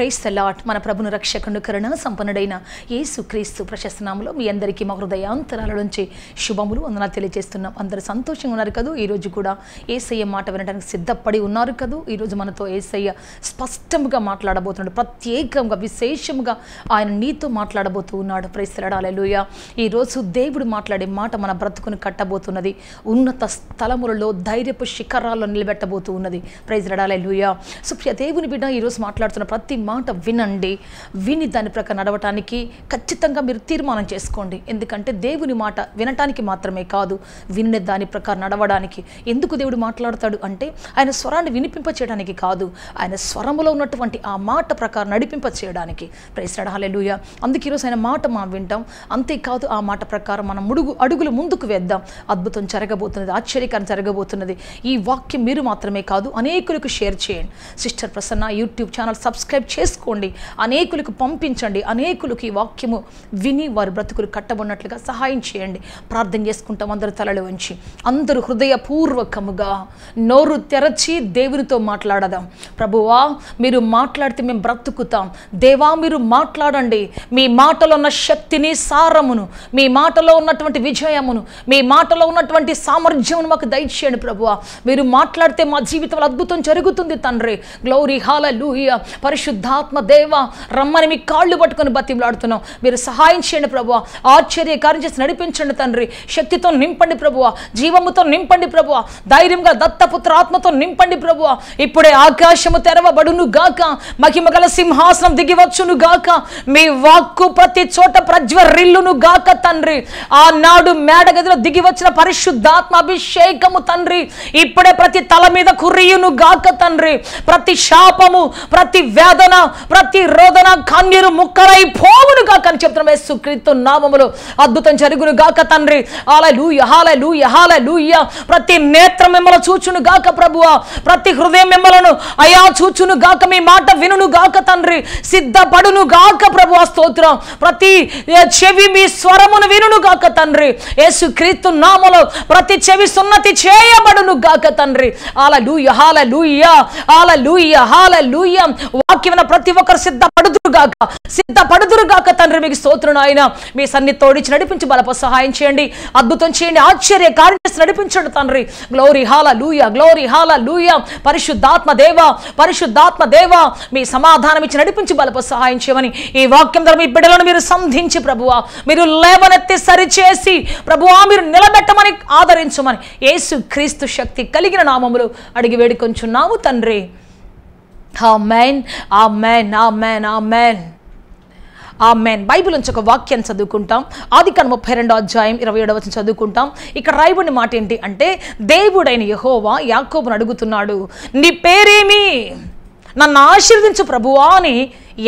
Praise the lord. మన ప్రభును రక్షకుని కరుణ సంపన్నుడైన యేసుక్రీస్తు ప్రశస్త నామములో మీ అందరికీ మా హృదయాంతరాల నుంచి శుభములు వందనాలు తెలియజేస్తున్నాం. అందరూ సంతోషంగా ఉన్నారు కదా. ఈరోజు కూడా యేసయ్య మాట వినడానికి సిద్ధపడి ఉన్నారు కదా. ఈరోజు మనతో యేసయ్య స్పష్టంగా మాట్లాడబోతున్నాడు. ప్రత్యేకంగా విశేషంగా ఆయన నీతో మాట్లాడబోతూ ఉన్నాడు. Praise the Lord. హల్లెలూయా. ఈరోజు దేవుడు మాట్లాడే మాట మన బ్రతుకును కట్టబోతున్నది. ఉన్నత స్థలములలో ధైర్యపు శిఖరాల్లో నిలబెట్టబోతూ ఉన్నది. Praise the Lord. Hallelujah. So ప్రియ దేవుని బిడ్డ, ఈరోజు మాట్లాడుతున్న ప్రతి మాట వినండి. విని దాని ప్రకారం నడవటానికి ఖచ్చితంగా మీరు తీర్మానం చేసుకోండి. ఎందుకంటే దేవుని మాట వినటానికి మాత్రమే కాదు, విన్న దాని ప్రకారం నడవడానికి. ఎందుకు దేవుడు మాట్లాడతాడు అంటే ఆయన స్వరాన్ని వినిపింపచేయడానికి కాదు, ఆయన స్వరములో ఉన్నటువంటి ఆ మాట ప్రకారం నడిపింపచేయడానికి. Praise the Lord. హల్లెలూయా. అందుకే ఈరోజు ఆయన మాట మనం వింటాం. అంతేకాదు ఆ మాట ప్రకారం మనం అడుగులు ముందుకు వేద్దాం. అద్భుతం జరగబోతున్నది, ఆశ్చర్యకరం జరగబోతున్నది. ఈ వాక్యం మీరు మాత్రమే కాదు, అనేకులకు షేర్ చేయండి. Sister Prasanna YouTube channel subscribe చేసుకోండి. అనేకులకు పంపించండి. అనేకులకు ఈ వాక్యము విని వారి బ్రతుకులు కట్టబడినట్లుగా సహాయం చేయండి. ప్రార్థన చేసుకుంటాం. అందరూ తలలు వంచి అందరూ హృదయపూర్వకముగా నోరు తెరచి దేవునితో మాట్లాడదాం. ప్రభువా, మీరు మాట్లాడితే మేము బ్రతుకుతాం. దేవా, మీరు మాట్లాడండి. మీ మాటలో ఉన్న శక్తిని, సారమును, మీ మాటలో ఉన్నటువంటి విజయమును, మీ మాటలో ఉన్నటువంటి సామర్థ్యమును మాకు దయచేయండి. ప్రభువా, మీరు మాట్లాడితే మా జీవితంలో అద్భుతం జరుగుతుంది తండ్రి. గ్లోరీ, హల్లెలూయా. పరిశుద్ధాత్మ దేవ, రమ్మని మీ కాళ్ళు పట్టుకొని బతిమలాడుతున్నాం. మీరు సహాయం చేయండి ప్రభువా. ఆశ్చర్య కార్యం చేసి నడిపించండి తండ్రి. శక్తితో నింపండి ప్రభువా. జీవముతో నింపండి ప్రభువా. ధైర్యంగా దత్తపుత్ర ఆత్మతో నింపండి ప్రభువా. ఇప్పుడే ఆకాశము తెరవబడును గాక. మహిమగల సింహాసనం దిగివచ్చును గాక. మీ వాక్కు ప్రతి చోట ప్రజ్వరిల్లును గాక తండ్రి. ఆనాడు మేడగదిలో దిగివచ్చిన పరిశుద్ధాత్మ అభిషేకము తండ్రి ఇప్పుడే ప్రతి తల మీద కురియును గాక తండ్రి. ప్రతి శాపము, ప్రతి వేదన, ప్రతి రోదన కన్నీరు ముక్కలై పోవును గాక అని చెప్తున్నాం. యేసుక్రీస్తు నామములో అద్భుతం జరుగును గాక తండ్రి. హల్లెలూయా, హల్లెలూయా, హల్లెలూయా. ప్రతి నేత్రం మిమ్మల్ని చూచును గాక ప్రభువా. ప్రతి హృదయం మిమ్మలను అయా చూచును గాక. మీ మాట వినును గాక తండ్రి. సిద్ధపడును గాక ప్రభువా. స్తోత్రం. ప్రతి చెవి మీ స్వరమును వినును గాక తండ్రి. యేసుక్రీస్తు నామములో ప్రతి చెవి సున్నతి చేయబడును గాక తండ్రి. హల్లెలూయా, హల్లెలూయా, హల్లెలూయా, హల్లెలూయా. వాక్యమున ప్రతి ఒక్కరు సిద్ధపడుదురు గాక తండ్రి. మీకు స్తోత్రం నాయన. మీ సన్నిధి తోడిచి నడిపించి బలప సహాయం చేయండి. అద్భుతం చేయండి. ఆశ్చర్య కార్యం చేసి నడిపించండి తండ్రి. గ్లోరీ, హల్లెలూయా, గ్లోరీ, హల్లెలూయా. పరిశుద్ధాత్మ దేవ, పరిశుద్ధాత్మ దేవ, మీ సమాధానం ఇచ్చి నడిపించి బలప సహాయం చేయమని ఈ వాక్యం ద్వారా మీ బిడ్డలను మీరు సంధించి ప్రభువా, మీరు లేవనెత్తి సరిచేసి ప్రభువా, మీరు నిలబెట్టమని ఆదరించమని యేసుక్రీస్తు శక్తి కలిగిన నామములో అడిగి వేడుకొంచున్నాము తండ్రి. ఆమేన్, ఆమేన్, ఆమేన్, ఆమేన్, ఆమేన్. బైబిల్ నుంచి ఒక వాక్యాన్ని చదువుకుంటాం. ఆదికాండం 32వ అధ్యాయం 27వ వచనం చదువుకుంటాం. ఇక్కడ రాయబడిన మాట ఏంటి అంటే, దేవుడైన యెహోవా యాకోబును అడుగుతున్నాడు, నీ పేరేమి? నన్ను ఆశీర్వదించు ప్రభువా అని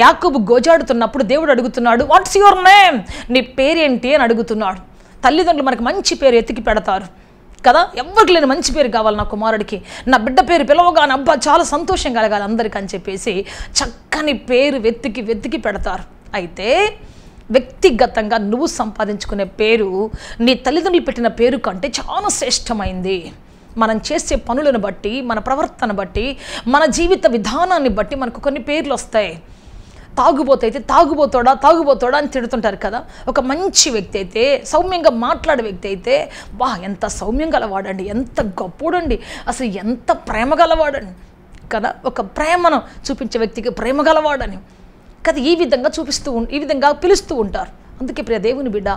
యాకోబు గోజాడుతున్నప్పుడు దేవుడు అడుగుతున్నాడు, వాట్స్ యువర్ నేమ్? నీ పేరేంటి అని అడుగుతున్నాడు. తల్లిదండ్రులు మనకు మంచి పేరు ఎత్తికి పెడతారు కదా. ఎవరికి లేని మంచి పేరు కావాలి నా కుమారుడికి, నా బిడ్డ పేరు పిలవగానే అబ్బా చాలా సంతోషం కలగాలి అందరికీ అని చెప్పేసి చక్కని పేరు వెతికి పెడతారు. అయితే వ్యక్తిగతంగా నువ్వు సంపాదించుకునే పేరు నీ తల్లిదండ్రులు పెట్టిన పేరు కంటే చాలా శ్రేష్టమైంది. మనం చేసే పనులను బట్టి, మన ప్రవర్తన బట్టి, మన జీవిత విధానాన్ని బట్టి మనకు కొన్ని పేర్లు వస్తాయి. తాగుబోతైతే తాగుబోతోడా అని తిడుతుంటారు కదా. ఒక మంచి వ్యక్తి అయితే, సౌమ్యంగా మాట్లాడే వ్యక్తి అయితే, వా ఎంత సౌమ్యం గలవాడండి, ఎంత గొప్పోడండి, అసలు ఎంత ప్రేమ గలవాడండి కదా. ఒక ప్రేమను చూపించే వ్యక్తికి ప్రేమ గలవాడని కదా ఈ విధంగా పిలుస్తూ ఉంటారు. అందుకే ప్రియ దేవుని బిడ్డ,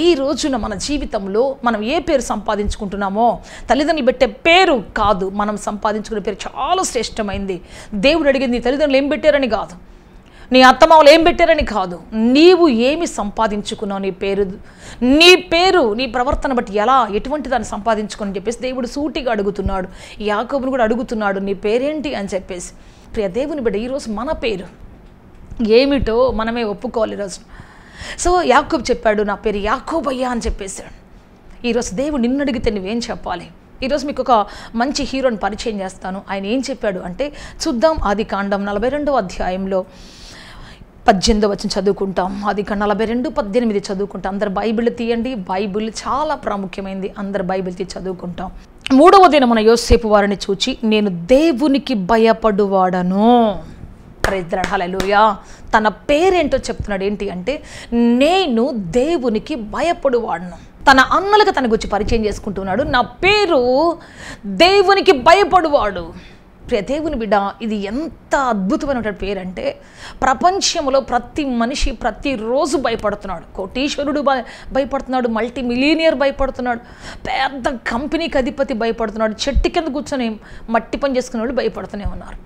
ఈ రోజున మన జీవితంలో మనం ఏ పేరు సంపాదించుకుంటున్నామో, తల్లిదండ్రులు పెట్టే పేరు కాదు, మనం సంపాదించుకునే పేరు చాలా శ్రేష్టమైంది. దేవుడు అడిగింది నీ తల్లిదండ్రులు ఏం పెట్టారని కాదు, నీ అత్తమామలు ఏం పెట్టారని కాదు, నీవు ఏమి సంపాదించుకున్నావు, నీ పేరు నీ ప్రవర్తన బట్టి ఎటువంటి దాన్ని సంపాదించుకొని చెప్పేసి దేవుడు సూటిగా అడుగుతున్నాడు. యాకోబును కూడా అడుగుతున్నాడు, నీ పేరేంటి అని చెప్పేసి. ప్రియ దేవుని బిడ్డ, ఈరోజు మన పేరు ఏమిటో మనమే ఒప్పుకోవాలి ఈరోజు. సో యాకోబు చెప్పాడు, నా పేరు యాకోబయ్యా అని చెప్పేశాడు. ఈరోజు దేవుడు నిన్ను అడిగితే నువ్వేం చెప్పాలి? ఈరోజు మీకు ఒక మంచి హీరోని పరిచయం చేస్తాను. ఆయన ఏం చెప్పాడు అంటే చూద్దాం. ఆదికాండం 42వ అధ్యాయంలో 18వ వచనం చదువుకుంటాం. ఆదికాండం 42:18 చదువుకుంటాం. అందరు బైబిల్ తీయండి. బైబిల్ చాలా ప్రాముఖ్యమైనది. అందరు బైబిల్ తీసి చదువుకుంటాం. 3వ దినమున యోసేపు వారిని చూచి, నేను దేవునికి భయపడువాడను ప్రైజ్ ది లార్డ్, హల్లెలూయా. తన పేరేంటో చెప్తున్నాడు. ఏంటి అంటే, నేను దేవునికి భయపడువాడును. తన అన్నలకు తన గురించి పరిచయం చేసుకుంటున్నాడు. నా పేరు దేవునికి భయపడువాడు. ప్రియ దేవుని బిడ్డ, ఇది ఎంత అద్భుతమైనటువంటి పేరు అంటే, ప్రపంచంలో ప్రతి మనిషి ప్రతిరోజు భయపడుతున్నాడు. కోటీశ్వరుడు భయపడుతున్నాడు, మల్టీ మిలీనియర్ భయపడుతున్నాడు, పెద్ద కంపెనీకి అధిపతి భయపడుతున్నాడు, చెట్టు కింద కూర్చొని మట్టి పని చేసుకునే వాళ్ళు భయపడుతూనే ఉన్నారు.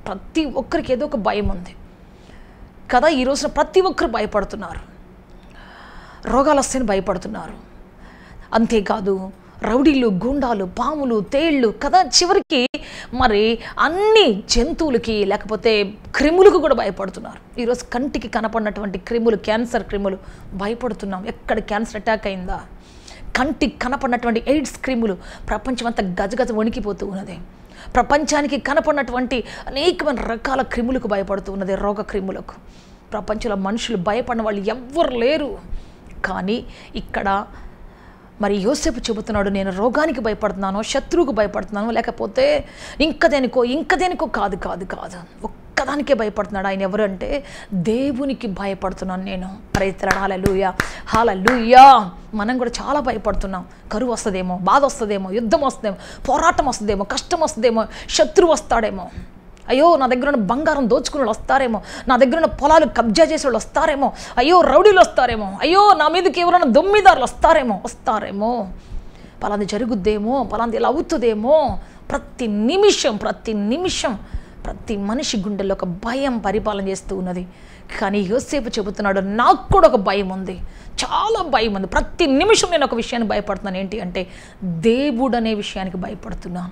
ప్రతి ఒక్కరికి ఏదో ఒక భయం ఉంది కదా. ఈ రోజున ప్రతి ఒక్కరు భయపడుతున్నారు. రోగాలు వస్తేనే భయపడుతున్నారు. అంతేకాదు, రౌడీలు, గుండాలు, పాములు, తేళ్ళు కదా, చివరికి మరి అన్ని జంతువులకి లేకపోతే క్రిములకు కూడా భయపడుతున్నారు. ఈరోజు కంటికి కనపడినటువంటి క్రిములు, క్యాన్సర్ క్రిములు భయపడుతున్నాం. ఎక్కడ క్యాన్సర్ అటాక్ అయిందా? కంటికి కనపడినటువంటి ఎయిడ్స్ క్రిములు ప్రపంచమంతా గజగజ వణికిపోతూ ఉన్నది. ప్రపంచానికి కనపడినటువంటి అనేకమైన రకాల క్రిములకు భయపడుతూ ఉన్నది, రోగ క్రిములకు. ప్రపంచంలో మనుషులు భయపడిన వాళ్ళు ఎవ్వరు లేరు. కానీ ఇక్కడ మరి యోసేపు చెబుతున్నాడు, నేను రోగానికి భయపడుతున్నాను, శత్రువుకు భయపడుతున్నాను, లేకపోతే ఇంకదేనికో కాదు కాదు కాదు, ఒక్కదానికే భయపడుతున్నాడు. ఆయన ఎవరు అంటే, దేవునికి భయపడుతున్నాను నేను. ప్రైజ్ ది లార్డ్, హల్లెలూయా, హల్లెలూయా. మనం కూడా చాలా భయపడుతున్నాం. కరువు వస్తుందేమో, బాధ వస్తుందేమో, యుద్ధం వస్తుందేమో, పోరాటం వస్తుందేమో, కష్టం వస్తుందేమో, శత్రువు వస్తాడేమో, అయ్యో నా దగ్గర ఉన్న బంగారం దోచుకునే వాళ్ళు వస్తారేమో, నా దగ్గర ఉన్న పొలాలు కబ్జా చేసే వాళ్ళు వస్తారేమో, అయ్యో రౌడీలు వస్తారేమో, అయ్యో నా మీదకి ఎవరైనా దొమ్మిదారులు వస్తారేమో, పలాంది జరుగుద్దేమో, పలాంది ఇలా అవుతుందేమో. ప్రతి నిమిషం ప్రతి మనిషి గుండెల్లో ఒక భయం పరిపాలన చేస్తూ ఉన్నది. కానీ యోసేపు చెబుతున్నాడు, నాకు కూడా ఒక భయం ఉంది, చాలా భయం ఉంది. ప్రతి నిమిషం నేను ఒక విషయాన్ని భయపడుతున్నాను. ఏంటి అంటే, దేవుడు అనే విషయానికి భయపడుతున్నాను.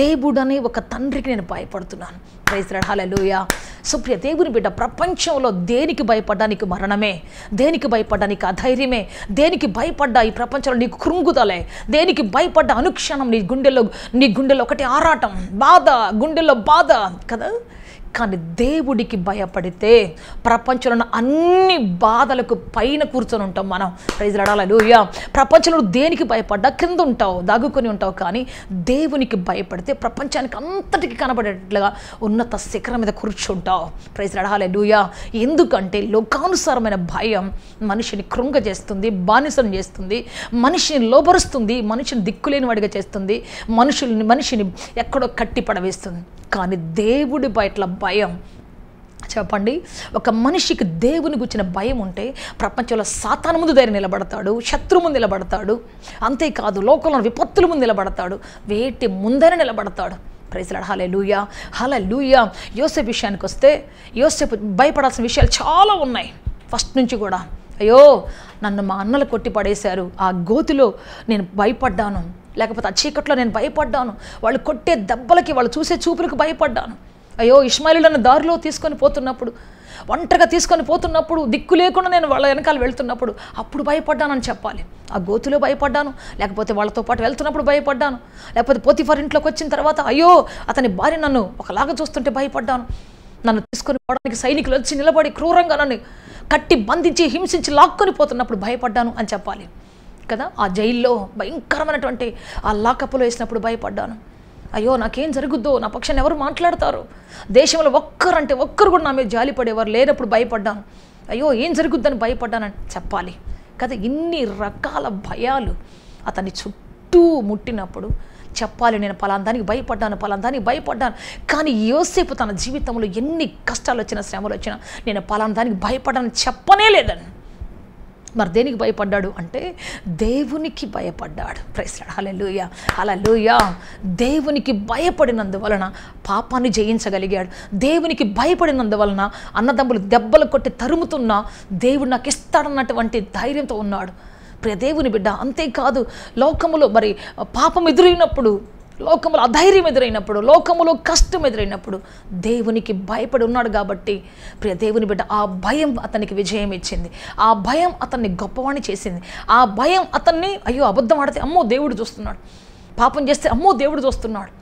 దేవుడు అనే ఒక తండ్రికి నేను భయపడుతున్నాను. ప్రైజ్ ది లార్డ్, హల్లెలూయా. సుప్రియ దేవుని బిడ్డ, ప్రపంచంలో దేనికి భయపడ్డానికి మరణమే, దేనికి భయపడ్డానికి అధైర్యమే, దేనికి భయపడ్డా ఈ ప్రపంచంలో నీకు కృంగుదలే, దేనికి భయపడ్డ అనుక్షణం నీ గుండెల్లో ఒకటి ఆరాటం, బాధ, గుండెల్లో బాధ కదా. కానీ దేవుడికి భయపడితే ప్రపంచంలో ఉన్న అన్ని బాధలకు పైన కూర్చొని ఉంటాం మనం. ప్రైజ్ ది లార్డ్, హల్లెలూయా. ప్రపంచంలో దేనికి భయపడ్డా కింద ఉంటావు, దాగుకొని ఉంటావు. కానీ దేవునికి భయపడితే ప్రపంచానికి అంతటికి కనబడేట్లుగా ఉన్నత శిఖరం మీద కూర్చుంటావు. ప్రైజ్ ది లార్డ్, హల్లెలూయా. ఎందుకంటే లోకానుసారమైన భయం మనిషిని కృంగజేస్తుంది, బానిసం చేస్తుంది, మనిషిని లోబరుస్తుంది, మనిషిని దిక్కులేని వాడిగా చేస్తుంది, మనిషిని ఎక్కడో కట్టి పడవేస్తుంది. కానీ దేవుడి బయట భయం, చెప్పండి, ఒక మనిషికి దేవుని గురించిన భయం ఉంటే ప్రపంచంలో సాతాను ముందు ధైర్యం నిలబడతాడు, శత్రువు ముందు నిలబడతాడు, అంతేకాదు లోకంలో విపత్తుల ముందు నిలబడతాడు, వేటి ముందర నిలబడతాడు. ప్రైజ్ ది లార్డ్, హల్లెలూయా, హల్లెలూయా. యోసేపు విషయానికి వస్తే, యోసేపు భయపడాల్సిన విషయాలు చాలా ఉన్నాయి ఫస్ట్ నుంచి కూడా. అయ్యో నన్ను మా అన్నలు కొట్టి పడేశారు, ఆ గోతిలో నేను భయపడ్డాను, లేకపోతే ఆ చీకట్లో నేను భయపడ్డాను, వాళ్ళు కొట్టే దెబ్బలకి, వాళ్ళు చూసే చూపులకు భయపడ్డాను. అయ్యో ఇష్మాయిలులను దారిలో తీసుకొని పోతున్నప్పుడు, ఒంటరిగా తీసుకొని పోతున్నప్పుడు, దిక్కు లేకుండా నేను వాళ్ళ వెనకాల వెళ్తున్నప్పుడు అప్పుడు భయపడ్డానని చెప్పాలి. ఆ గోతులో భయపడ్డాను, లేకపోతే వాళ్ళతో పాటు వెళ్తున్నప్పుడు భయపడ్డాను, లేకపోతే పోతిఫర్ ఇంట్లోకి వచ్చిన తర్వాత అయ్యో అతని భార్య నన్ను ఒకలాగా చూస్తుంటే భయపడ్డాను, నన్ను తీసుకొని పోవడానికి సైనికులు వచ్చి నిలబడి క్రూరంగా నన్ను కట్టి బంధించి హింసించి లాక్కొని పోతున్నప్పుడు భయపడ్డాను అని చెప్పాలి కదా. ఆ జైల్లో భయంకరమైనటువంటి ఆ లాకప్లో వేసినప్పుడు భయపడ్డాను. అయ్యో నాకేం జరుగుద్దో, నా పక్షాన్ని ఎవరు మాట్లాడతారు, దేశంలో ఒక్కరు కూడా నా మీద జాలిపడేవారు లేనప్పుడు భయపడ్డాను, అయ్యో ఏం జరుగుద్దని భయపడ్డానని చెప్పాలి కదా. ఇన్ని రకాల భయాలు అతని చుట్టూ ముట్టినప్పుడు చెప్పాలి, నేను పలాందానికి భయపడ్డాను. కానీ యోసేపు తన జీవితంలో ఎన్ని కష్టాలు వచ్చినా, శ్రమలు వచ్చినా నేను పలాందానికి భయపడ్డాను చెప్పనే లేదని. మరి దేనికి భయపడ్డాడు అంటే, దేవునికి భయపడ్డాడు. ప్రైజ్ ది లార్డ్, హల్లెలూయా, హల్లెలూయా. దేవునికి భయపడినందువలన పాపాన్ని జయించగలిగాడు. దేవునికి భయపడినందువలన అన్నదమ్ములు దెబ్బలు కొట్టి తరుముతున్నా దేవుడు నాకు ఇస్తాడన్నటువంటి ధైర్యంతో ఉన్నాడు. ప్రియ దేవుని బిడ్డ, అంతేకాదు లోకములో మరి పాపం ఎదురైనప్పుడు, లోకములో అధైర్యం ఎదురైనప్పుడు, లోకములో కష్టం ఎదురైనప్పుడు దేవునికి భయపడి ఉన్నాడు కాబట్టి ప్రియ దేవుని బిడ్డ, ఆ భయం అతనికి విజయం ఇచ్చింది, ఆ భయం అతన్ని గొప్పవాణ్ణి చేసింది, ఆ భయం అతన్ని అయ్యో అబద్ధం ఆడితే అమ్మో దేవుడు చూస్తున్నాడు, పాపం చేస్తే అమ్మో దేవుడు చూస్తున్నాడు,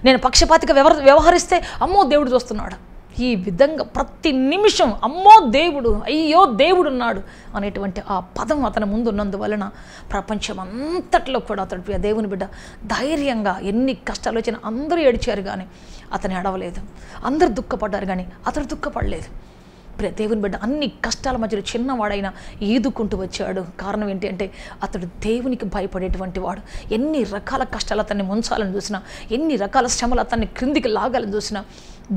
నేను పక్షపాతిగా వ్యవహరిస్తే అమ్మో దేవుడు చూస్తున్నాడు, ఈ విధంగా ప్రతి నిమిషం అమ్మో దేవుడు, అయ్యో దేవుడు ఉన్నాడు అనేటువంటి ఆ పదం అతని ముందు ఉన్నందువలన ప్రపంచం అంతట్లో కూడా అతడు దేవుని బిడ్డ ధైర్యంగా ఎన్ని కష్టాలు వచ్చినా అందరూ ఏడిచారు కానీ అతను ఏడవలేదు. అందరూ దుఃఖపడ్డారు కానీ అతడు దుఃఖపడలేదు. దేవుని బిడ్డ అన్ని కష్టాల మధ్యలో చిన్నవాడైనా ఈదుకుంటూ వచ్చాడు. కారణం ఏంటి అంటే అతడు దేవునికి భయపడేటువంటి వాడు. ఎన్ని రకాల కష్టాలు అతన్ని ముంచాలని చూసినా, ఎన్ని రకాల శ్రమలు అతన్ని క్రిందికి లాగాలని చూసినా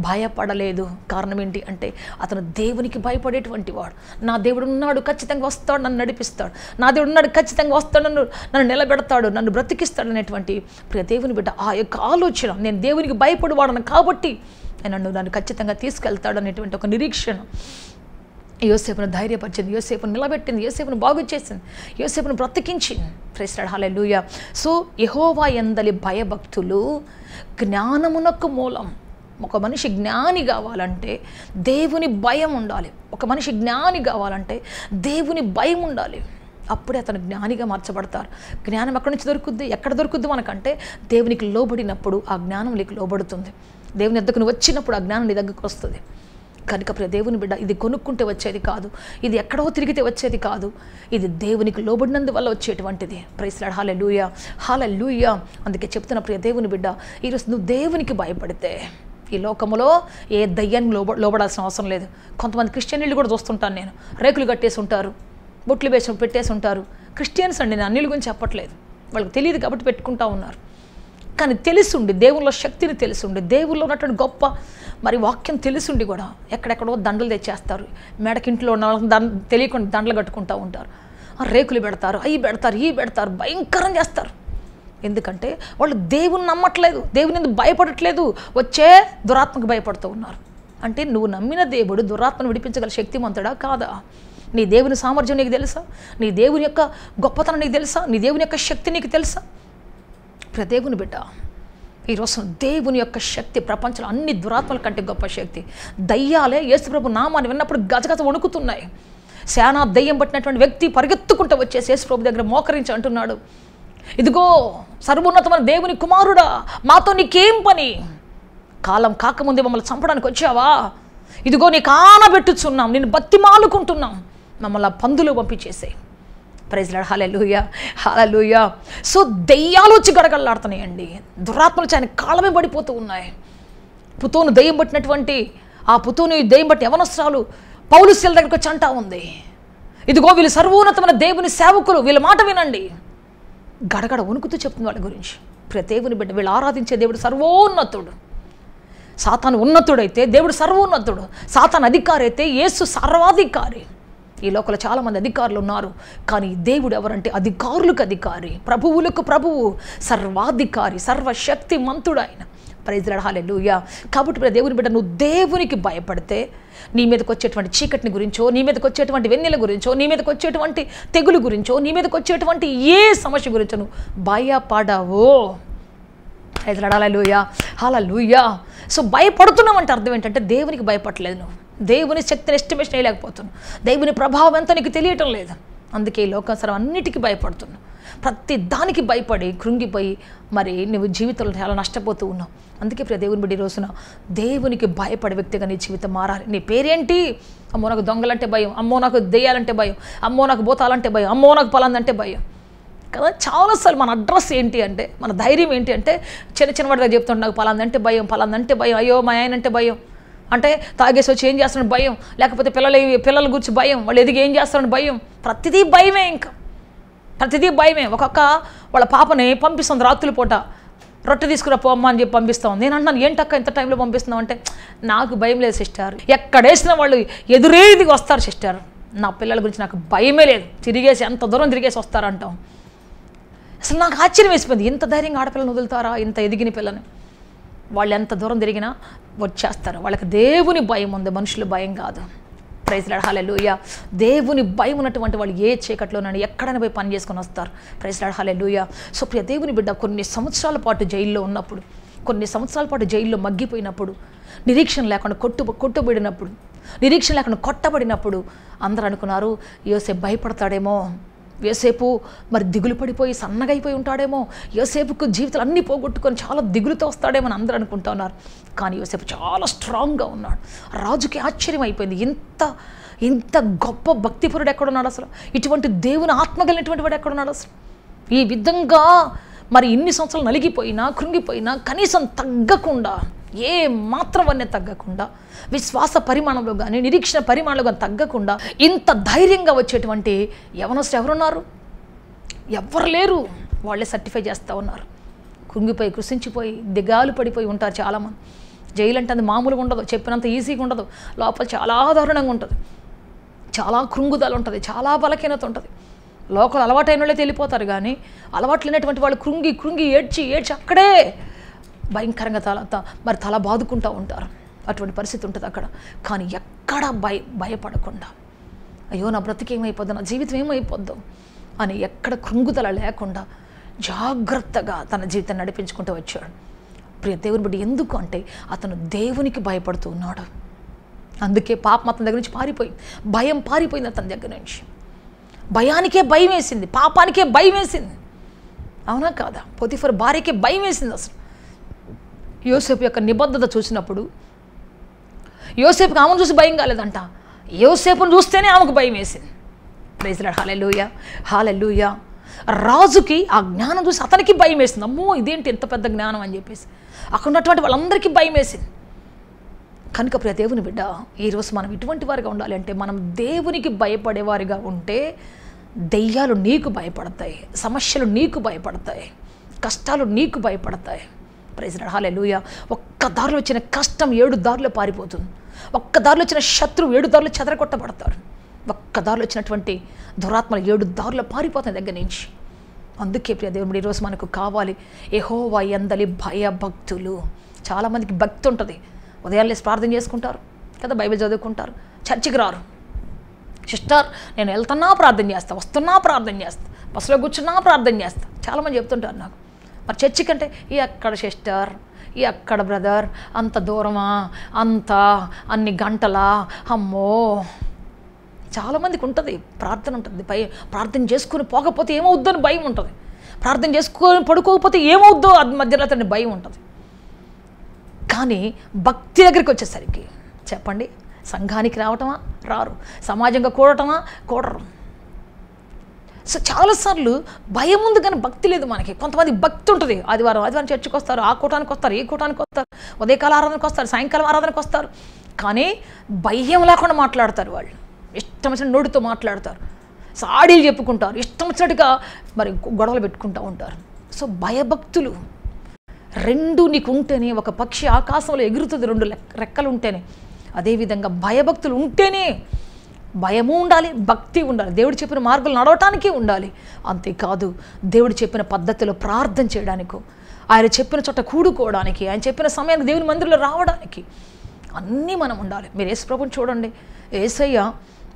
భయపడలేదు. కారణం ఏంటి అంటే అతను దేవునికి భయపడేటువంటి వాడు. నా దేవుడు ఉన్నాడు, ఖచ్చితంగా వస్తాడు, నన్ను నడిపిస్తాడు. నా దేవుడు ఉన్నాడు, ఖచ్చితంగా వస్తాడు, నన్ను నిలబెడతాడు, నన్ను బ్రతికిస్తాడు అనేటువంటి దేవుని బిడ్డ ఆ యొక్క ఆలోచన, నేను దేవునికి భయపడేవాడను కాబట్టి నన్ను ఖచ్చితంగా తీసుకెళ్తాడు అనేటువంటి ఒక నిరీక్షణ యోసేపును ధైర్యపరిచింది, యోసేపును నిలబెట్టింది, యోసేపును బాగు చేసింది, యోసేపును బ్రతికించింది. Praise lord, hallelujah. సో యెహోవా యందలి భయభక్తులు జ్ఞానమునకు మూలం. ఒక మనిషి జ్ఞాని కావాలంటే దేవుని భయం ఉండాలి. ఒక మనిషి జ్ఞాని కావాలంటే దేవుని భయం ఉండాలి. అప్పుడే అతను జ్ఞానిగా మార్చబడతారు. జ్ఞానం ఎక్కడి నుంచి దొరుకుద్ది? ఎక్కడ దొరుకుద్ది మనకంటే దేవునికి లోబడినప్పుడు ఆ జ్ఞానం నీకు లోబడుతుంది. దేవుని ఎద్దకు నువ్వు వచ్చినప్పుడు ఆ జ్ఞానం నీ దగ్గరకు వస్తుంది. కనుక ప్రియ దేవుని బిడ్డ, ఇది కొనుక్కుంటే వచ్చేది కాదు, ఇది ఎక్కడో తిరిగితే వచ్చేది కాదు, ఇది దేవునికి లోబడినందువల్ల వచ్చేటువంటిది. ప్రైజ్ లార్డ్, హల్లెలూయా, హల్లెలూయా. అందుకే చెప్తున్న ప్రియ దేవుని బిడ్డ, ఈరోజు నువ్వు దేవునికి భయపడితే ఈ లోకంలో ఏ దయ్యానికి లోబడాల్సిన అవసరం లేదు. కొంతమంది క్రిస్టియన్లు కూడా చూస్తుంటాను నేను, రేకులు కట్టేసి ఉంటారు, బొట్లు వేసి పెట్టేసి ఉంటారు. క్రిస్టియన్స్ అండి, నేను అన్నిల గురించి చెప్పట్లేదు, వాళ్ళకి తెలియదు కాబట్టి పెట్టుకుంటా ఉన్నారు. కానీ తెలిసుండి, దేవుళ్ళ శక్తిని తెలిసుండి, దేవుల్లో ఉన్నటువంటి గొప్ప మరి వాక్యం తెలిసుండి కూడా ఎక్కడెక్కడో దండలు తెచ్చేస్తారు. మేడకింట్లో తెలియకుండా దండలు కట్టుకుంటూ ఉంటారు, రేకులు పెడతారు, అవి పెడతారు, ఈ పెడతారు, భయంకరం చేస్తారు. ఎందుకంటే వాళ్ళు దేవుని నమ్మట్లేదు, దేవుని ఎందుకు భయపడట్లేదు, వచ్చే దురాత్మకు భయపడుతూ ఉన్నారు. అంటే నువ్వు నమ్మిన దేవుడు దురాత్మను విడిపించగల శక్తిమంతుడా కాదా? నీ దేవుని సామర్థ్యం నీకు తెలుసా? నీ దేవుని యొక్క గొప్పతనం నీకు తెలుసా? నీ దేవుని యొక్క శక్తి నీకు తెలుసా? దేవుని బిడ్డ, ఈరోజు దేవుని యొక్క శక్తి ప్రపంచంలో అన్ని దురాత్మల కంటే గొప్ప శక్తి. దయ్యాలే యేసుప్రభు నామాన్ని విన్నప్పుడు గజగజ వణుకుతున్నాయి. శానా దయ్యం పట్టినటువంటి వ్యక్తి పరిగెత్తుకుంటూ వచ్చేసి యేసుప్రభు దగ్గర మోకరించి అంటున్నాడు, ఇదిగో సర్వోన్నతమైన దేవుని కుమారుడా, మాతో నీకేం పని? కాలం కాకముందే మమ్మల్ని చంపడానికి వచ్చావా? ఇదిగో నీకు ఆనబెట్టుచున్నాం, నేను బతిమాలుకుంటున్నాం, మమ్మల్ని పందులు పంపించేసే. ప్రైజ్ లార్డ్, హల్లెలూయా, హల్లెలూయా. సో దెయ్యాలు వచ్చి గడగడలాడుతున్నాయండి, దురాత్మలు ఆయన కాళ్ళమే పడిపోతూ ఉన్నాయి. పుతోను దెయ్యం పట్టినటువంటి ఆ పుతోను దెయ్యం బట్టి యవనస్త్రాలు పౌలు శీల దగ్గరకు వచ్చి అంటా ఉంది, ఇదిగో వీళ్ళు సర్వోన్నతమైన దేవుని సేవకులు, వీళ్ళ మాట వినండి. గడగడ వణుకుతూ చెప్తుంది వాళ్ళ గురించి. దేవుని బిడ్డ, వీళ్ళు ఆరాధించే దేవుడు సర్వోన్నతుడు. సాతాను ఉన్నతుడైతే దేవుడు సర్వోన్నతుడు, సాతాను అధికారి అయితే యేసు సర్వాధికారి. ఈ లోకంలో చాలామంది అధికారులు ఉన్నారు, కానీ దేవుడు ఎవరంటే అధికారులకు అధికారి, ప్రభువులకు ప్రభువు, సర్వాధికారి, సర్వశక్తి మంతుడు ఆయన. ప్రైజ్ లార్డ్, హల్లెలూయా. కాబట్టి దేవుని బిడ్డ, నువ్వు దేవునికి భయపడితే నీ మీదకి వచ్చేటువంటి చీకటిని గురించో, నీ మీదకి వచ్చేటువంటి వెన్నెల గురించో, నీ మీదకి వచ్చేటువంటి తెగులు గురించో, నీ మీదకి వచ్చేటువంటి ఏ సమస్య గురించో నువ్వు భయపడవో. ప్రైజ్ లార్డ్, హల్లెలూయా, హల్లెలూయా. సో భయపడుతున్నామంటే అర్థం ఏంటంటే దేవునికి భయపడలేదు, నువ్వు దేవుని శక్తిని ఎస్టిమేషన్ వేయలేకపోతున్నావు, దేవుని ప్రభావం ఎంతో నీకు తెలియటం లేదు. అందుకే ఈ లోకాసరం అన్నిటికీ భయపడుతున్నావు, ప్రతి దానికి భయపడి కృంగిపోయి మరి నువ్వు జీవితంలో చాలా నష్టపోతూ ఉన్నావు. అందుకే దేవుని బిడ్డ, ఈ రోజున దేవునికి భయపడే వ్యక్తిగా నీ జీవితం మారాలి. నీ పేరేంటి? అమ్మో నాకు దొంగలంటే భయం, అమ్మో నాకు దెయ్యాలంటే భయం, అమ్మో నాకు భూతాలంటే భయం, అమ్మో నాకు పలాందంటే భయం కదా. చాలాసార్లు మన అడ్రస్ ఏంటి అంటే, మన ధైర్యం ఏంటి అంటే, చిన్నవాడిగా చెప్తుంటే నాకు పలాందంటే భయం, పలాందంటే భయం, అయ్యో మా ఆయన అంటే భయం, అంటే తాగేసి వచ్చి ఏం చేస్తాడని భయం, లేకపోతే పిల్లల గురించి భయం, వాళ్ళు ఎదిగి ఏం చేస్తాడని భయం. ప్రతిదీ భయమే, ఇంకా ప్రతిదీ భయమే. ఒక్కొక్క వాళ్ళ పాపని పంపిస్తుంది రాత్రుల పూట, రొట్టె తీసుకురా పోమ్మ అని చెప్పి పంపిస్తాం. నేను అంటున్నాను, ఏంటక్క ఇంత టైంలో పంపిస్తున్నాం అంటే, నాకు భయం లేదు సిస్టర్, ఎక్కడేసిన వాళ్ళు ఎదురేదిగి వస్తారు సిస్టర్, నా పిల్లల గురించి నాకు భయమే లేదు, తిరిగేసి ఎంత దూరం తిరిగేసి వస్తారంటాం. అసలు నాకు ఆశ్చర్యం వేసిపోయింది, ఇంత ధైర్యంగా ఆడపిల్లని వదులుతారా, ఇంత ఎదిగిన పిల్లని? వాళ్ళు ఎంత దూరం తిరిగినా వచ్చేస్తారు, వాళ్ళకి దేవుని భయం ఉంది, మనుషుల భయం కాదు. ప్రైజ్ లార్డ్, హల్లెలూయా. దేవుని భయం ఉన్నటువంటి వాళ్ళు ఏ చీకట్లోనైనా ఎక్కడైనా పోయి పని చేసుకొని వస్తారు. Praise lord, hallelujah. సో ప్రియ దేవుని బిడ్డ, కొన్ని సంవత్సరాల పాటు జైల్లో ఉన్నప్పుడు, కొన్ని సంవత్సరాల పాటు జైల్లో మగ్గిపోయినప్పుడు, నిరీక్షణ లేకుండా కొట్టుబడినప్పుడు, నిరీక్షణ లేకుండా కొట్టబడినప్పుడు అందరూ అనుకున్నారు యోసేపు భయపడతాడేమో, యోసేపు మరి దిగులు పడిపోయి సన్నగా అయిపోయి ఉంటాడేమో, యోసేపుకు జీవితాలు అన్నీ పోగొట్టుకొని చాలా దిగులుతో వస్తాడేమో అని అందరూ అనుకుంటా ఉన్నారు. కానీ యోసేపు చాలా స్ట్రాంగ్గా ఉన్నాడు. రాజుకి ఆశ్చర్యం అయిపోయింది, ఇంత గొప్ప భక్తిపరుడు ఎక్కడున్నాడు అసలు, ఇటువంటి దేవుని ఆత్మ కలిగినటువంటి వాడు ఎక్కడున్నాడు అసలు. ఈ విధంగా మరి ఇన్ని సంవత్సరాలు నలిగిపోయినా కృంగిపోయినా కనీసం తగ్గకుండా, ఏ మాత్రం వన్నీ తగ్గకుండా, విశ్వాస పరిమాణంలో కానీ నిరీక్షణ పరిమాణంలో కానీ తగ్గకుండా ఇంత ధైర్యంగా వచ్చేటువంటి యవనస్తులు ఎవరున్నారు? ఎవరు లేరు. వాళ్ళే సర్టిఫై చేస్తూ ఉన్నారు. కృంగిపోయి కృషించిపోయి దిగాలు పడిపోయి ఉంటారు చాలామంది. జైలు అంటే అది మామూలుగా ఉండదు, చెప్పినంత ఈజీగా ఉండదు. లోపల చాలా దారుణంగా ఉంటుంది, చాలా కృంగుదల ఉంటుంది, చాలా బలహీనత ఉంటుంది. లోకల్ అలవాటైన వాళ్ళే వెళ్ళిపోతారు, కానీ అలవాటు లేనటువంటి వాళ్ళు కృంగి కృంగి ఏడ్చి అక్కడే భయంకరంగా తల బాదుకుంటూ ఉంటారు. అటువంటి పరిస్థితి ఉంటుంది అక్కడ. కానీ ఎక్కడ భయపడకుండా, అయ్యో నా బ్రతికి ఏమైపోద్దు, నా జీవితం ఏమైపోద్దు అని ఎక్కడ కృంగుదల లేకుండా జాగ్రత్తగా తన జీవితాన్ని నడిపించుకుంటూ వచ్చాడు. ప్రియ దేవుని బట్టి ఎందుకు అంటే అతను దేవునికి భయపడుతూ ఉన్నాడు. అందుకే పాపం అతని దగ్గర నుంచి భయం పారిపోయింది అతని దగ్గర నుంచి. భయానికే భయం వేసింది, పాపానికే భయం వేసింది. అవునా కాదా? పోతిఫర్ భార్యకే భయం వేసింది. అసలు యోసేపు యొక్క నిబద్ధత చూసినప్పుడు యోసేపుకి ఆమెను చూసి భయం కాలేదంట, యోసేపును చూస్తేనే ఆమెకు భయం వేసింది. ప్రైజ్ లార్డ్, హల్లెలూయా, హల్లెలూయా. రాజుకి ఆ జ్ఞానం చూసి అతనికి భయం వేసింది. అమ్మో ఇదేంటి ఎంత పెద్ద జ్ఞానం అని చెప్పేసి అక్కడ ఉన్నటువంటి వాళ్ళందరికీ భయం వేసింది. కనుక ప్రియ దేవుని బిడ్డ, ఈరోజు మనం ఇటువంటి వారిగా ఉండాలి అంటే మనం దేవునికి భయపడేవారిగా ఉంటే దెయ్యాలు నీకు భయపడతాయి, సమస్యలు నీకు భయపడతాయి, కష్టాలు నీకు భయపడతాయి. ప్రైజ్ లార్డ్, హల్లెలూయా. ఒక్క దారిలో వచ్చిన కష్టం 7 దారులు పారిపోతుంది. ఒక్క దారిలో వచ్చిన శత్రువు 7 దారులు చెదరగొట్టబడతారు. ఒక్క దారిలో వచ్చినటువంటి దురాత్మలు 7 దారులు పారిపోతాయి దగ్గర నుంచి. అందుకే ప్రియ దేవుడు ఈరోజు మనకు కావాలి యెహోవా యందలి భయభక్తులు. చాలామందికి భక్తి ఉంటుంది, ఉదయాన్నే ప్రార్థన చేసుకుంటారు కదా, బైబిల్ చదువుకుంటారు, చర్చికి రారు. సిస్టర్ నేను వెళ్తున్నా ప్రార్థన చేస్తా, వస్తున్నా ప్రార్థన చేస్తా, బస్సులో కూర్చున్నా ప్రార్థన చేస్తా, చాలామంది చెప్తుంటారు నాకు. మరి చర్చికి అంటే ఎక్కడ సిస్టర్, ఎక్కడ బ్రదర్, అంత దూరమా, అన్ని గంటలా, అమ్మో. చాలామందికి ఉంటుంది ప్రార్థన ఉంటుంది, ప్రార్థన చేసుకుని పోకపోతే ఏమవుద్దో భయం ఉంటుంది, ప్రార్థన చేసుకొని పడుకోకపోతే ఏమవుద్దో అది మధ్యలో అతని భయం ఉంటుంది. కానీ భక్తి దగ్గరికి వచ్చేసరికి చెప్పండి, సంఘానికి రావటమా రారు, సమాజంగా కూడరు. సో చాలాసార్లు భయం ఉంది కానీ భక్తి లేదు మనకి. కొంతమంది భక్తి ఉంటుంది, ఆదివారం చర్చికి వస్తారు, ఆ కూటానికి వస్తారు, ఈ కూటానికి వస్తారు, ఉదయకాల ఆరాధనకు వస్తారు, సాయంకాలం ఆరాధనకు వస్తారు, కానీ భయం లేకుండా మాట్లాడతారు. వాళ్ళు ఇష్టం వచ్చిన నోటితో మాట్లాడతారు, సాడీలు చెప్పుకుంటారు, ఇష్టం వచ్చినట్టుగా మరి గొడవలు పెట్టుకుంటూ ఉంటారు. సో భయభక్తులు 2 నీకు ఉంటేనే, ఒక పక్షి ఆకాశంలో ఎగురుతుంది 2 రెక్కలు ఉంటేనే, అదేవిధంగా భయభక్తులు ఉంటేనే భయము ఉండాలి, భక్తి ఉండాలి, దేవుడు చెప్పిన మార్గాలు నడవటానికి ఉండాలి. అంతేకాదు దేవుడు చెప్పిన పద్ధతిలో ప్రార్థన చేయడానికి, ఆయన చెప్పిన చోట కూడుకోవడానికి, ఆయన చెప్పిన సమయానికి దేవుని మందిరంలో రావడానికి అన్నీ మనం ఉండాలి. మీరు యేసు ప్రభువుని చూడండి, యేసయ్య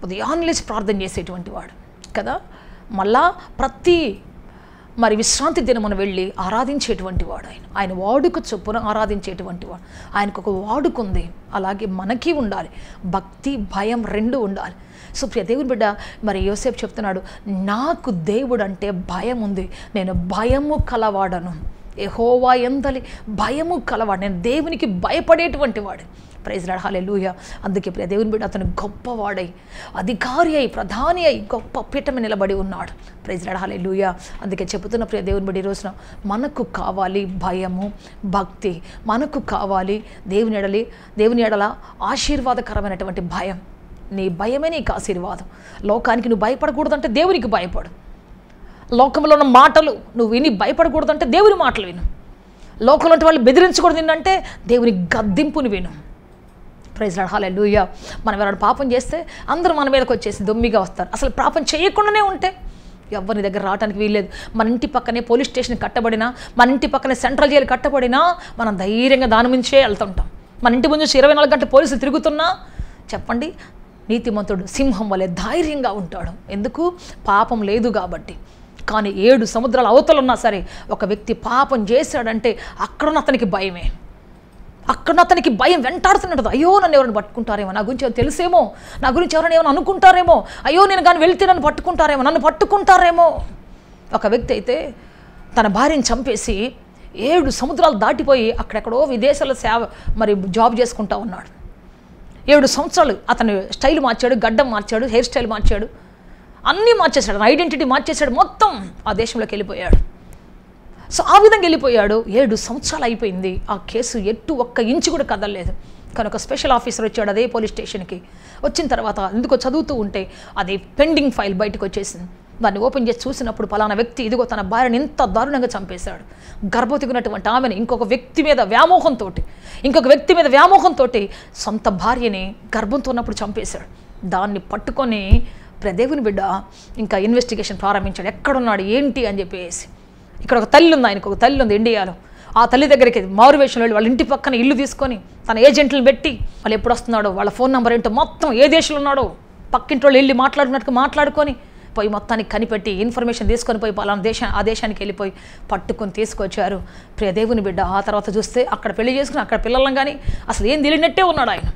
ఉదయాన్నే లేచి ప్రార్థన చేసేటువంటి వాడు కదా, మళ్ళా ప్రతి మరి విశ్రాంతి దినమున వెళ్ళి ఆరాధించేటువంటి వాడు. ఆయన వాడుక చొప్పున ఆరాధించేటువంటి వాడు. ఆయనకు ఒక వాడుకుంది. అలాగే మనకి ఉండాలి, భక్తి భయం 2 ఉండాలి. సో ప్రియ దేవుని బిడ్డ, మరి యోసేపు చెప్తున్నాడు, నాకు దేవుడు అంటే భయం ఉంది, నేను భయము కలవాడను, యెహోవా యందలి భయము కలవాడు, నేను దేవునికి భయపడేటువంటి వాడు. Praise lord, hallelujah. అందుకే ప్రియ దేవుని బిడ్డ అతను గొప్పవాడై, అధికారి అయి, ప్రధాని అయి, గొప్ప పీఠం నిలబడి ఉన్నాడు. Praise lord, hallelujah. అందుకే చెబుతున్న ప్రియ దేవుని బిడ్డ, ఈ రోజున మనకు కావాలి భయము, భక్తి. మనకు కావాలి దేవుని ఎడల ఆశీర్వాదకరమైనటువంటి భయం. నీ భయమే నీకు ఆశీర్వాదం. లోకానికి నువ్వు భయపడకూడదంటే దేవునికి భయపడు. లోకంలో ఉన్న మాటలు నువ్వు విని భయపడకూడదంటే దేవుని మాటలు విను. లోకంలో వాళ్ళు బెదిరించకూడదు అంటే దేవుని గద్దింపుని విను. ప్రైజ్ లార్డ్, హల్లెలూయా. మనం ఎవరైనా పాపం చేస్తే అందరూ మన మీదకి వచ్చేసి దొమ్మిగా వస్తారు. అసలు పాపం చేయకుండానే ఉంటే ఎవరిని దగ్గర రావడానికి వీల్లేదు. మన ఇంటి పక్కనే పోలీస్ స్టేషన్ కట్టబడినా, మన ఇంటి పక్కనే సెంట్రల్ జైలు కట్టబడినా మనం ధైర్యంగా దాని నుంచే వెళ్తుంటాం. మన ఇంటి ముందు 24 గంటలు పోలీసులు తిరుగుతున్నా చెప్పండి, నీతిమంతుడు సింహం వలె ధైర్యంగా ఉంటాడు. ఎందుకు? పాపం లేదు కాబట్టి. కానీ 7 సముద్రాల అవతలున్నా సరే ఒక వ్యక్తి పాపం చేశాడంటే అక్కడున్న అతనికి భయమే. అక్కడ అతనికి భయం వెంటాడుతున్నట్టు. అయ్యో నన్ను ఎవరైనా పట్టుకుంటారేమో, నా గురించి తెలుసేమో, నా గురించి ఎవరైనా ఏమైనా అనుకుంటారేమో, అయ్యో నేను కానీ వెళ్తే నన్ను పట్టుకుంటారేమో. ఒక వ్యక్తి అయితే తన భార్యని చంపేసి 7 సముద్రాలు దాటిపోయి అక్కడెక్కడో విదేశాల్లో జాబ్ చేసుకుంటా ఉన్నాడు. 7 సంవత్సరాలు అతను స్టైల్ మార్చాడు, గడ్డం మార్చాడు, హెయిర్ స్టైల్ మార్చాడు, అన్నీ మార్చేశాడు, ఐడెంటిటీ మార్చేశాడు, మొత్తం ఆ దేశంలోకి వెళ్ళిపోయాడు. సో ఆ విధంగా వెళ్ళిపోయాడు. 7 సంవత్సరాలు అయిపోయింది. ఆ కేసు ఒక్క ఇంచు కూడా కదలలేదు. కానీ ఒక స్పెషల్ ఆఫీసర్ వచ్చాడు అదే పోలీస్ స్టేషన్కి. వచ్చిన తర్వాత ఎందుకో చదువుతూ ఉంటే అది పెండింగ్ ఫైల్ బయటకు వచ్చేసింది. దాన్ని ఓపెన్ చేసి చూసినప్పుడు పలానా వ్యక్తి ఇదిగో తన భార్యని ఇంత దారుణంగా చంపేశాడు. గర్భవతిగున్నటువంటి ఆమెను ఇంకొక వ్యక్తి మీద వ్యామోహంతో సొంత భార్యని గర్భంతో ఉన్నప్పుడు చంపేశాడు. దాన్ని పట్టుకొని దేవుని బిడ్డ ఇంకా ఇన్వెస్టిగేషన్ ప్రారంభించాడు. ఎక్కడున్నాడు ఏంటి అని చెప్పేసి. ఇక్కడ ఒక తల్లి ఉంది, ఆయనకు ఒక తల్లి ఉంది ఇండియాలో. ఆ తల్లి దగ్గరికి మారువేషంలో వెళ్ళి వాళ్ళ ఇంటి పక్కన ఇల్లు తీసుకొని తన ఏజెంట్లను పెట్టి వాళ్ళు ఎప్పుడు వస్తున్నాడో, వాళ్ళ ఫోన్ నెంబర్ ఏంటో మొత్తం ఏ దేశంలో ఉన్నాడో పక్కింటి వాళ్ళు వెళ్ళి మాట్లాడుకున్నట్టుగా మాట్లాడుకొని పోయి మొత్తానికి కనిపెట్టి ఇన్ఫర్మేషన్ తీసుకొని పోయి ఆ దేశానికి వెళ్ళిపోయి పట్టుకొని తీసుకొచ్చారు. దేవుని బిడ్డ ఆ తర్వాత చూస్తే అక్కడ పెళ్లి చేసుకుని అక్కడ పిల్లలను కానీ అసలు ఏం తెలియనట్టే ఉన్నాడు ఆయన.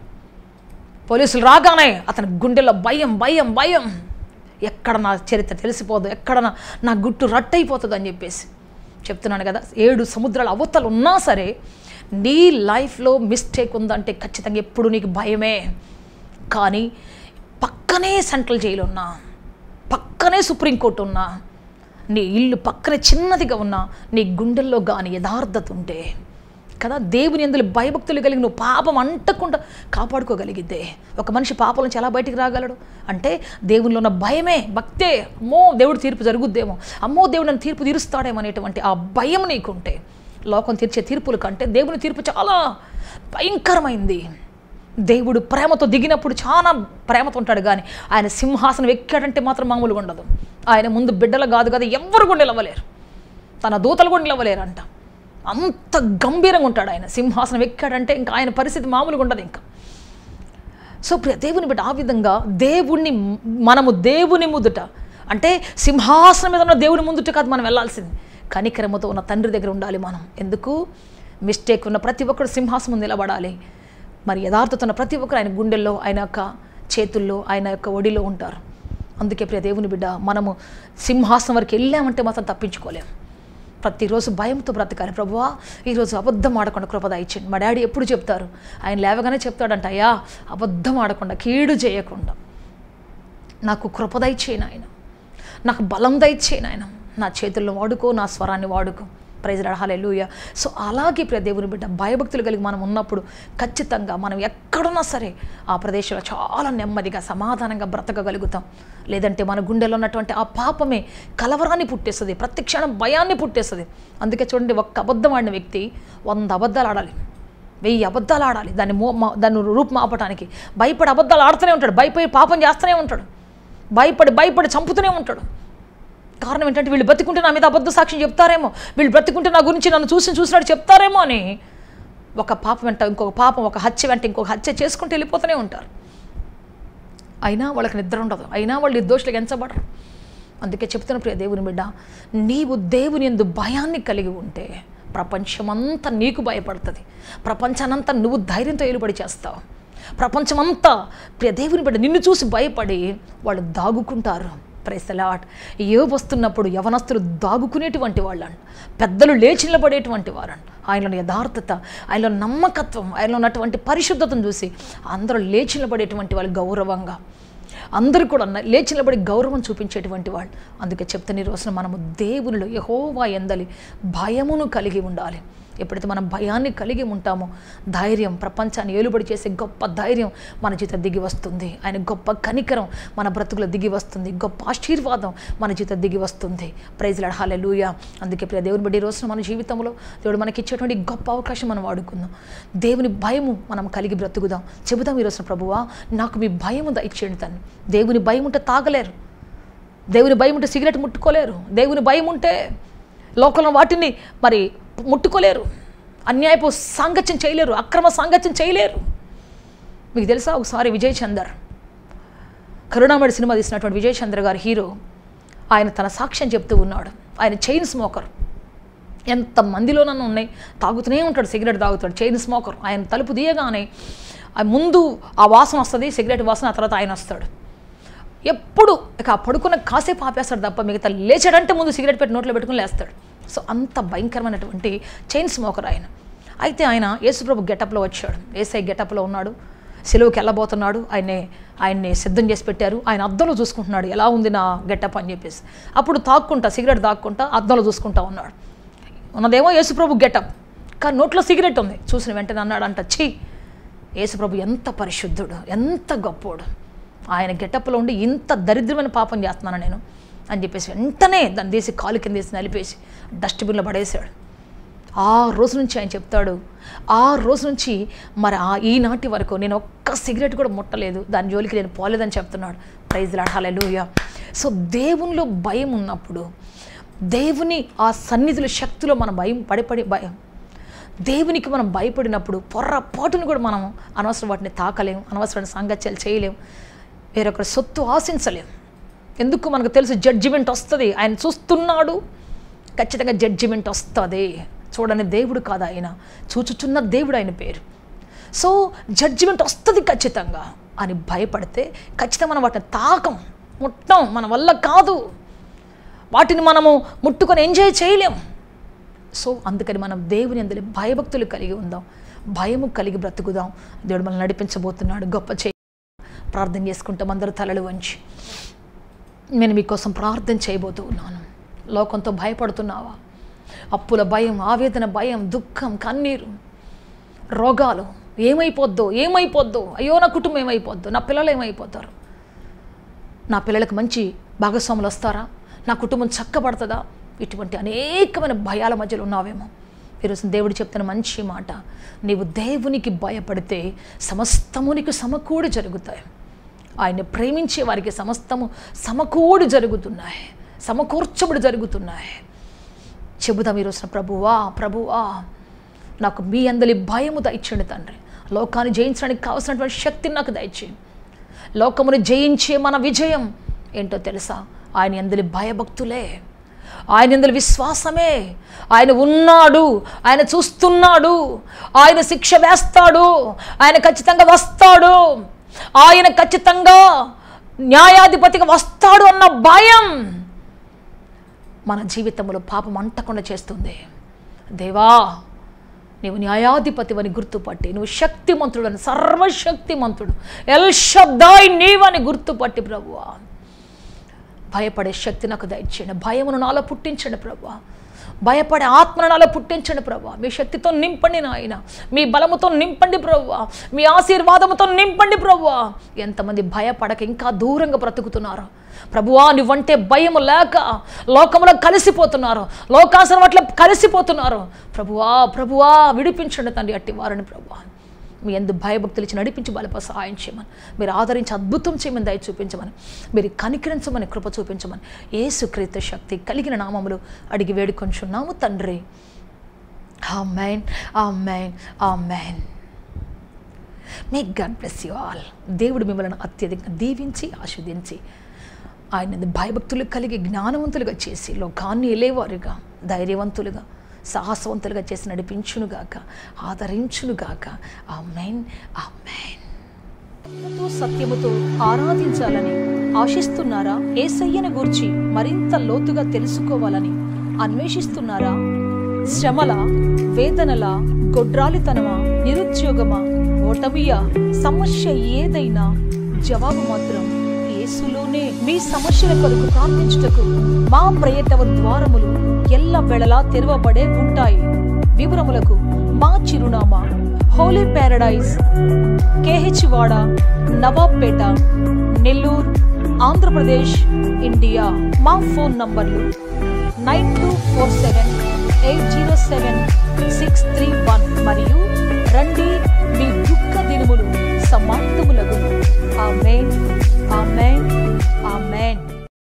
పోలీసులు రాగానే అతని గుండెల్లో భయం, ఎక్కడ నా చరిత్ర తెలిసిపోదు, ఎక్కడ నా గుట్టు రట్టయిపోతుంది అని చెప్పేసి చెప్తున్నాను కదా. 7 సముద్రాల అవతలు ఉన్నా సరే నీ లైఫ్లో మిస్టేక్ ఉందంటే ఖచ్చితంగా ఎప్పుడు నీకు భయమే. కానీ పక్కనే సెంట్రల్ జైలు ఉన్నా, పక్కనే సుప్రీంకోర్టు ఉన్నా, నీ ఇల్లు పక్కనే చిన్నదిగా ఉన్నా, నీ గుండెల్లో కానీ యథార్థత ఉంటే కదా, దేవుని యందు భయభక్తులు కలిగి నువ్వు పాపం అంటకుండా కాపాడుకోగలిగిద్దే. ఒక మనిషి పాపం నుంచి ఎలా బయటికి రాగలడు అంటే దేవునిలో ఉన్న భయమే, భక్తే. అమ్మో దేవుడు తీర్పు జరుగుద్దేమో, అమ్మో దేవుడు నన్ను తీర్పు తీరుస్తాడేమో అనేటువంటి ఆ భయం నీకుంటే లోకం తీర్చే తీర్పుల కంటే దేవుని తీర్పు చాలా భయంకరమైంది. దేవుడు ప్రేమతో దిగినప్పుడు చాలా ప్రేమతో ఉంటాడు, కానీ ఆయన సింహాసనం ఎక్కాడంటే మాత్రం మామూలుగా ఉండదు. ఆయన ముందు బిడ్డలు కాదు కదా ఎవరు కూడా నిలవలేరు, తన దూతలు కూడా నిలవలేరంట. అంత గంభీరంగా ఉంటాడు ఆయన. సింహాసనం ఎక్కాడంటే ఇంకా ఆయన పరిస్థితి మామూలుగా ఉండదు ఇంకా. సో దేవుని బిడ్డ ఆ విధంగా మనము దేవుని ముందుట అంటే సింహాసనం మీద ఉన్న దేవుని ముందుట కాదు మనం వెళ్ళాల్సింది, కనికరముతో ఉన్న తండ్రి దగ్గర ఉండాలి మనం. ఎందుకు? మిస్టేక్ ఉన్న ప్రతి ఒక్కరు సింహాసనం నిలబడాలి. మరి యథార్థత ఉన్న ప్రతి ఒక్కరు ఆయన గుండెల్లో, ఆయన యొక్క చేతుల్లో, ఆయన యొక్క ఒడిలో ఉంటారు. అందుకే దేవుని బిడ్డ మనము సింహాసనం వరకు వెళ్ళామంటే మాత్రం తప్పించుకోలేము. ప్రతిరోజు భయంతో బ్రతకాలి. ప్రభువా ఈరోజు అబద్ధం ఆడకుండా కృప దయచేయండి. మా డాడీ ఎప్పుడు చెప్తారు, ఆయన లేవగానే చెప్తాడంట, అయ్యా అబద్ధం ఆడకుండా, కీడు చేయకుండా నాకు కృప దయచేయను ఆయన, నాకు బలం దయచేయను ఆయన, నా చేతుల్లో వాడుకో, నా స్వరాన్ని వాడుకో. Praise lord, hallelujah. సో అలాగే దేవుని బిడ్డ భయభక్తులు కలిగి మనం ఉన్నప్పుడు ఖచ్చితంగా మనం ఎక్కడున్నా సరే ఆ ప్రదేశంలో చాలా నెమ్మదిగా సమాధానంగా బ్రతకగలుగుతాం. లేదంటే మన గుండెలో ఉన్నటువంటి ఆ పాపమే కలవరాన్ని పుట్టేస్తుంది, ప్రతి క్షణం భయాన్ని పుట్టేస్తుంది. అందుకే చూడండి, ఒక్క అబద్ధం ఆడిన వ్యక్తి 100 అబద్ధాలు ఆడాలి, 1000 అబద్ధాలు ఆడాలి దాన్ని రూపుమాపటానికి. భయపడి అబద్ధాలు ఆడుతూనే ఉంటాడు, భయపడి పాపం చేస్తూనే ఉంటాడు, భయపడి చంపుతూనే ఉంటాడు. కారణం ఏంటంటే వీళ్ళు బ్రతికుంటే నా మీద అబద్ధ సాక్ష్యం చెప్తారేమో, వీళ్ళు బ్రతికుంటే నా గురించి నన్ను చూసినట్టు చెప్తారేమో అని ఒక పాపం వెంట ఇంకొక పాపం, ఒక హత్య వెంట ఇంకొక హత్య చేసుకుంటూ వెళ్ళిపోతూనే ఉంటారు. అయినా వాళ్ళకి నిద్ర ఉండదు, అయినా వాళ్ళు నిర్దోషులకు ఎంచబడరు. అందుకే చెప్తున్న దేవుని బిడ్డ, నీవు దేవుని యందు భయాన్ని కలిగి ఉంటే ప్రపంచమంతా నీకు భయపడుతుంది, ప్రపంచానంతా నువ్వు ధైర్యంతో ఏలుబడి చేస్తావు. ప్రపంచమంతా దేవుని బిడ్డ నిన్ను చూసి భయపడి వాళ్ళు దాగుకుంటారు. Praise the lord. యోబు వస్తున్నప్పుడు యవనస్తులు దాగుకునేటువంటి వాళ్ళంట, పెద్దలు లేచి నిలబడేటువంటి వారంట. ఆయనలో యథార్థత, ఆయనలో నమ్మకత్వం, ఆయనలో ఉన్నటువంటి పరిశుద్ధతను చూసి అందరూ లేచి నిలబడేటువంటి వాళ్ళు, గౌరవంగా అందరూ కూడా లేచి నిలబడి గౌరవం చూపించేటువంటి వాళ్ళు. అందుకే చెప్తున్న ఈ రోజున మనము దేవునిలో యెహోవా యందలి భయమును కలిగి ఉండాలి. ఎప్పుడైతే మనం భయాన్ని కలిగి ఉంటామో ధైర్యం, ప్రపంచాన్ని ఏలుబడి చేసే గొప్ప ధైర్యం మన జీవితం దిగి వస్తుంది. ఆయన గొప్ప కనికరం మన బ్రతుకులో దిగి వస్తుంది, గొప్ప ఆశీర్వాదం మన జీవితం దిగి వస్తుంది. Praise lord, hallelujah. అందుకే దేవుని బట్టి ఈ రోజున మన జీవితంలో దేవుడు మనకి ఇచ్చేటువంటి గొప్ప అవకాశం మనం వాడుకుందాం. దేవుని భయము మనం కలిగి బ్రతుకుదాం. చెబుదాం ఈ రోజున, ప్రభువా నాకు మీ భయము దయచేయండి తండ్రి. దేవుని భయం ఉంటే తాగలేరు, దేవుని భయం ఉంటే సిగరెట్ ముట్టుకోలేరు, దేవుని భయం ఉంటే లోకంలో వాటిని మరి ముట్టుకోలేరు, అన్యాయపు సాంగత్యం చేయలేరు, అక్రమ సాంగత్యం చేయలేరు. మీకు తెలుసా, ఒకసారి విజయ్ చందర్, కరుణామణి సినిమా తీసినటువంటి విజయ్ చందర్ గారు హీరో, ఆయన తన సాక్ష్యం చెప్తూ ఉన్నాడు. ఆయన చైన్ స్మోకర్, ఎంతమందిలోనన్నా ఉన్నాయి. తాగుతూనే ఉంటాడు, సిగరెట్ తాగుతాడు, చైన్ స్మోకర్. ఆయన తలుపు తీయగానే ముందు ఆ వాసన వస్తుంది, సిగరెట్ వాసన. ఆ తర్వాత ఆయన వస్తాడు. ఎప్పుడు ఇక పడుకున్న కాసేపు ఆపేస్తాడు తప్ప మిగతా లేచాడంటే ముందు సిగరెట్ పెట్టి నోట్లో పెట్టుకుని లేస్తాడు. సో అంత భయంకరమైనటువంటి చైన్ స్మోకర్ ఆయన. అయితే ఆయన యేసుప్రభు గెటప్లో వచ్చాడు. యేసయ్య గెటప్లో ఉన్నాడు, సిలువకి వెళ్ళబోతున్నాడు. ఆయన్ని సిద్ధం చేసి పెట్టారు. ఆయన అద్దంలో చూసుకుంటున్నాడు, ఎలా ఉంది నా గెటప్ అని చెప్పేసి. అప్పుడు సిగరెట్ తాక్కుంటా అద్దంలో చూసుకుంటా ఉన్నాడు. ఉన్నదేమో యేసుప్రభు గెటప్, కానీ నోట్లో సిగరెట్ ఉంది. చూసిన వెంటనే అన్నాడంట, ఛీ, యేసుప్రభు ఎంత పరిశుద్ధుడు, ఎంత గొప్పోడు, ఆయన గెటప్లో ఉండి ఇంత దరిద్రమైన పాపం చేస్తున్నాను నేను అని చెప్పేసి వెంటనే దాన్ని తీసి కాలు కింద వేసి నలిపేసి డస్ట్బిన్లో పడేశాడు. ఆ రోజు నుంచి ఆయన చెప్తాడు, ఆ రోజు నుంచి మరి ఈనాటి వరకు నేను ఒక్క సిగరెట్ కూడా ముట్టలేదు, దాని జోలికి నేను పోలేదని చెప్తున్నాడు. Praise lord, hallelujah. సో దేవునిలో భయం ఉన్నప్పుడు, దేవుని ఆ సన్నిధుల శక్తిలో మనం భయం దేవునికి మనం భయపడినప్పుడు పొర్రపాటును కూడా మనం అనవసరం వాటిని తాకలేము, అనవసరమైన సాంగత్యాలు చేయలేము, వేరొకరి సొత్తు ఆశించలేము. ఎందుకు మనకు తెలుసు జడ్జిమెంట్ వస్తుంది. ఆయన చూస్తున్నాడు, ఖచ్చితంగా జడ్జిమెంట్ వస్తుంది. చూడని దేవుడు కాదు ఆయన, చూచుచున్న దేవుడు ఆయన పేరు. సో జడ్జిమెంట్ వస్తుంది ఖచ్చితంగా అని భయపడితే ఖచ్చితంగా మనం వాటిని ముట్టం, మన వల్ల కాదు, వాటిని మనము ముట్టుకొని ఎంజాయ్ చేయలేము. సో అందుకని మనం దేవుని యందు భయభక్తులు కలిగి ఉందాం, భయము కలిగి బ్రతుకుదాం. దేవుడు మనల్ని నడిపించబోతున్నాడు. గొప్ప ప్రార్థన చేసుకుంటాం. అందరూ తలలు వంచి నేను మీకోసం ప్రార్థన చేయబోతూ ఉన్నాను. లోకంతో భయపడుతున్నావా? అప్పుల భయం, ఆవేదన భయం, దుఃఖం, కన్నీరు, రోగాలు, ఏమైపోద్దో, అయ్యో నా కుటుంబం ఏమైపోద్దో, నా పిల్లలు ఏమైపోతారు, నా పిల్లలకు మంచి భాగస్వాములు వస్తారా, నా కుటుంబం చక్కబడుతుందా, ఇటువంటి అనేకమైన భయాల మధ్యలో ఉన్నావేమో. ఈరోజు దేవుడు చెప్తున్న మంచి మాట, నీవు దేవునికి భయపడితే సమస్తము నీకు సమకూడి జరుగుతాయి. ఆయన్ని ప్రేమించే వారికి సమస్తము సమకూడి జరుగుతున్నాయి, సమకూర్చబడి జరుగుతున్నాయి. చెబుదాం ఈరోజున, ప్రభువా నాకు మీ అందరి భయము దయచేయండి తండ్రి. లోకాన్ని జయించడానికి కావాల్సినటువంటి శక్తిని నాకు దయచేయండి. లోకమును జయించే మన విజయం ఏంటో తెలుసా? ఆయన అందరి భయభక్తులే, ఆయన అందరి విశ్వాసమే. ఆయన ఉన్నాడు, ఆయన చూస్తున్నాడు, ఆయన శిక్ష వేస్తాడు, ఆయన ఖచ్చితంగా వస్తాడు, ఆయన ఖచ్చితంగా న్యాయాధిపతిగా వస్తాడు అన్న భయం మన జీవితంలో పాపం అంటకుండా చేస్తుంది. దేవా, నీవు న్యాయాధిపతివని గుర్తుపట్టి, నువ్వు శక్తిమంతుడు అని, సర్వశక్తిమంతుడు ఎల్ షద్దాయ్ నీవని గుర్తుపట్టి ప్రభువా భయపడే శక్తి నాకు దయచేయండి. భయమును నాలో పుట్టించండి ప్రభువా, భయపడే ఆత్మను నాలో పుట్టించండి ప్రభువా. మీ శక్తితో నింపండి నాయన, మీ బలముతో నింపండి ప్రభువా, మీ ఆశీర్వాదముతో నింపండి ప్రభువా. ఎంతమంది భయపడక ఇంకా దూరంగా బ్రతుకుతున్నారు ప్రభువా, నువ్వంటే భయము లేక లోకంలో కలిసిపోతున్నారు, లోకాసనం అట్లా కలిసిపోతున్నారు ప్రభువా విడిపించండి తండ్రి అట్టి వారిని ప్రభువా. మీ ఎందు భయభక్తులు ఇచ్చి నడిపించి బలప సహాయం చేయమని, మీరు ఆదరించి అద్భుతం చేయమని దయ చూపించమని, మీరు కనికరించమని కృప చూపించమని యేసుక్రీస్తు శక్తి కలిగిన నామములు అడిగి వేడుకొంచున్నాము తండ్రి. Amen, amen, amen. May God bless you all. దేవుడు మిమ్మల్ని అత్యధికంగా దీవించి ఆశీర్వదించి ఆయన భయభక్తులు కలిగి జ్ఞానవంతులుగా చేసి లోకాన్ని ఎలేవారుగా, ధైర్యవంతులుగా, సాహసవంతులుగా చేసి నడిపించునుగాక, ఆదరించునుగాక. ఆమేన్, ఆమేన్. సత్యముతో ఆరాధించాలని ఆశిస్తున్నారా? యేసయ్యను గూర్చి మరింత లోతుగా తెలుసుకోవాలని అన్వేషిస్తున్నారా? శ్రమల, వేదనల, గొడ్రాలితనమా, నిరుద్యోగమా, ఓటమియా, సమస్య ఏదైనా జవాబు మాత్రం యేసులోనే. మీ సమస్యల కొరకు ప్రార్థించుటకు మా ప్రయత్న ద్వారములు ఎల్లవేళలా తెరవబడే ఉంటాయి. వివరములకు మా చిరునామా హోలీ ప్యారడైజ్, KH వాడ, నవాబ్పేట, నెల్లూరు, ఆంధ్రప్రదేశ్, ఇండియా. మా ఫోన్ నంబర్లు 9247807631 మరియు